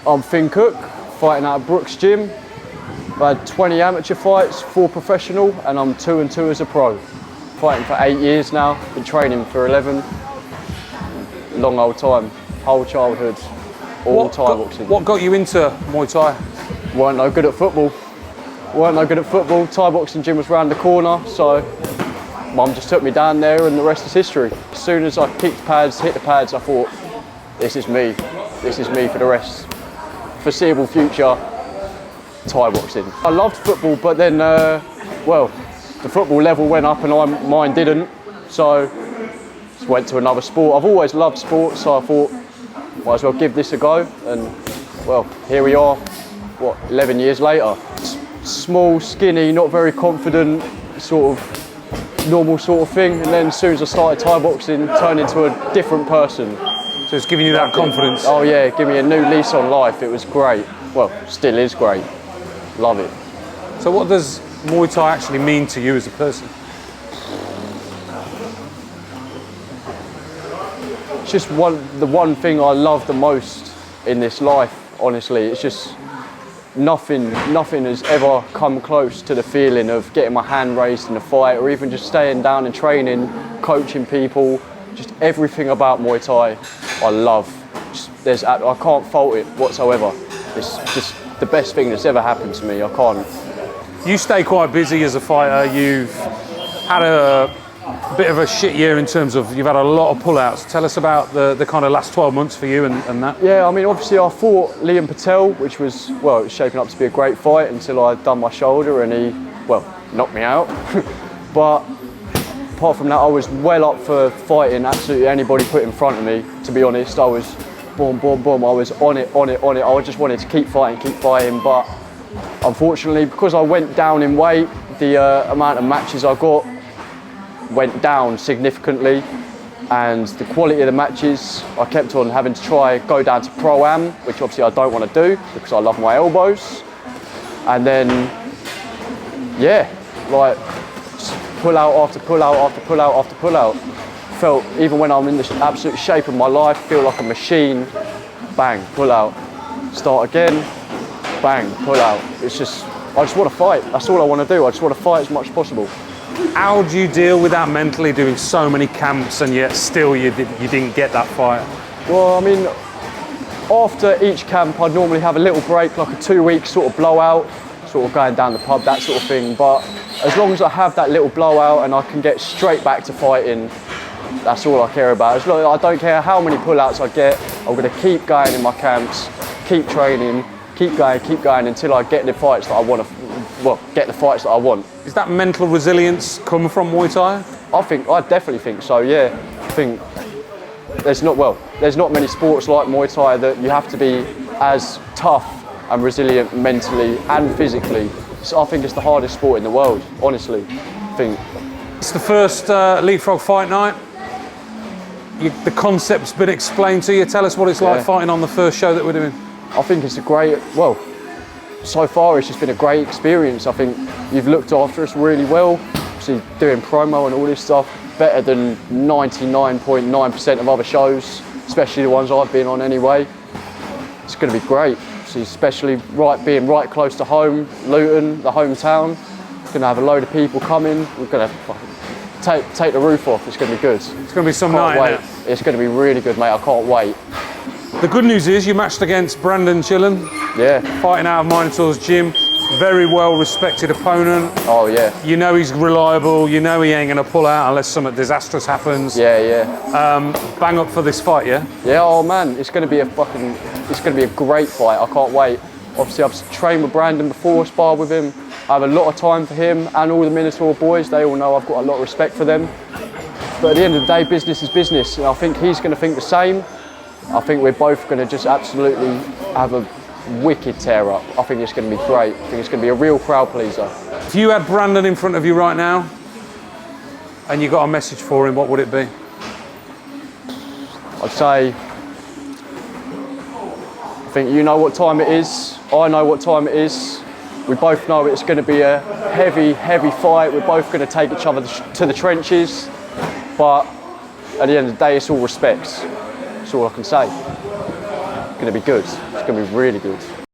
I'm Finn Cook, fighting out of Brooks Gym. I've had 20 amateur fights, 4 professional, and I'm 2 and 2 as a pro. Fighting for 8 years now, been training for 11. Long old time, whole childhood, all Thai boxing. What got you into Muay Thai? Weren't no good at football. Thai boxing gym was round the corner, so Mum just took me down there and the rest is history. As soon as I kicked pads, hit the pads, I thought, this is me for the rest. Foreseeable future, Thai boxing. I loved football, but then, well, the football level went up and mine didn't, so just went to another sport. I've always loved sports, so I thought, might as well give this a go, and well, here we are, 11 years later. Small, skinny, not very confident, sort of normal sort of thing, and then as soon as I started Thai boxing, turned into a different person. So it's giving you that confidence? Oh yeah, give me a new lease on life. It was great. Well, still is great. Love it. So what does Muay Thai actually mean to you as a person? It's just the one thing I love the most in this life, honestly. It's just nothing has ever come close to the feeling of getting my hand raised in a fight, or even just staying down and training, coaching people. Just everything about Muay Thai I love. I can't fault it whatsoever. It's just the best thing that's ever happened to me. I can't. You stay quite busy as a fighter. You've had a bit of a shit year in terms of you've had a lot of pullouts. Tell us about the kind of last 12 months for you and that. Yeah, I mean, obviously I fought Liam Patel, which was, well, it was shaping up to be a great fight until I'd done my shoulder and he, well, knocked me out. But apart from that, I was well up for fighting absolutely anybody put in front of me, to be honest. I was boom, boom, boom. I was on it. I just wanted to keep fighting. But unfortunately, because I went down in weight, the amount of matches I got went down significantly, and the quality of the matches, I kept on having to go down to Pro-Am, which obviously I don't want to do because I love my elbows. And then, yeah, like pull out after pull out after pull out after pull out. Felt, even when I'm in the absolute shape of my life, feel like a machine. Bang, pull out. Start again, bang, pull out. It's just, I just want to fight. That's all I want to do. I just want to fight as much as possible. How do you deal with that mentally, doing so many camps and yet still you didn't get that fight? Well, I mean, after each camp I'd normally have a little break, like a 2-week sort of blowout, sort of going down the pub, that sort of thing. But as long as I have that little blowout and I can get straight back to fighting, that's all I care about. As long as I don't care how many pullouts I get, I'm going to keep going in my camps, keep training, keep going until I get the fights that I want to, get the fights that I want. Is that mental resilience come from Muay Thai? I definitely think so, yeah. I think there's not many sports like Muay Thai that you have to be as tough and resilient mentally and physically. So I think it's the hardest sport in the world, honestly. I think. It's the first Leapfrog fight night. The concept's been explained to you. Tell us what it's like fighting on the first show that we're doing. I think it's a great, so far it's just been a great experience. I think you've looked after us really well. Obviously doing promo and all this stuff, better than 99.9% of other shows, especially the ones I've been on anyway. It's going to be great. Especially being right close to home, Luton, the hometown. We're going to have a load of people coming. We're going to take the roof off. It's going to be good. It's going to be some night. It's going to be really good, mate. I can't wait. The good news is you matched against Brandon Chilon. Yeah. Fighting out of Minotaur's gym. Very well respected opponent. Oh yeah. You know he's reliable. You know he ain't going to pull out unless something disastrous happens. Yeah. Bang up for this fight, yeah? Yeah. Oh man, it's going to be a great fight. I can't wait. Obviously, I've trained with Brandon before, sparred with him. I have a lot of time for him and all the Minotaur boys. They all know I've got a lot of respect for them. But at the end of the day, business is business, and I think he's going to think the same. I think we're both going to just absolutely have a wicked tear up. I think it's going to be great. I think it's going to be a real crowd pleaser. If you had Brandon in front of you right now and you got a message for him, what would it be? I'd say, I think you know what time it is. I know what time it is. We both know it's going to be a heavy fight. We're both going to take each other to the trenches. But at the end of the day, it's all respect. That's all I can say. It's going to be good. It's going going to be really good.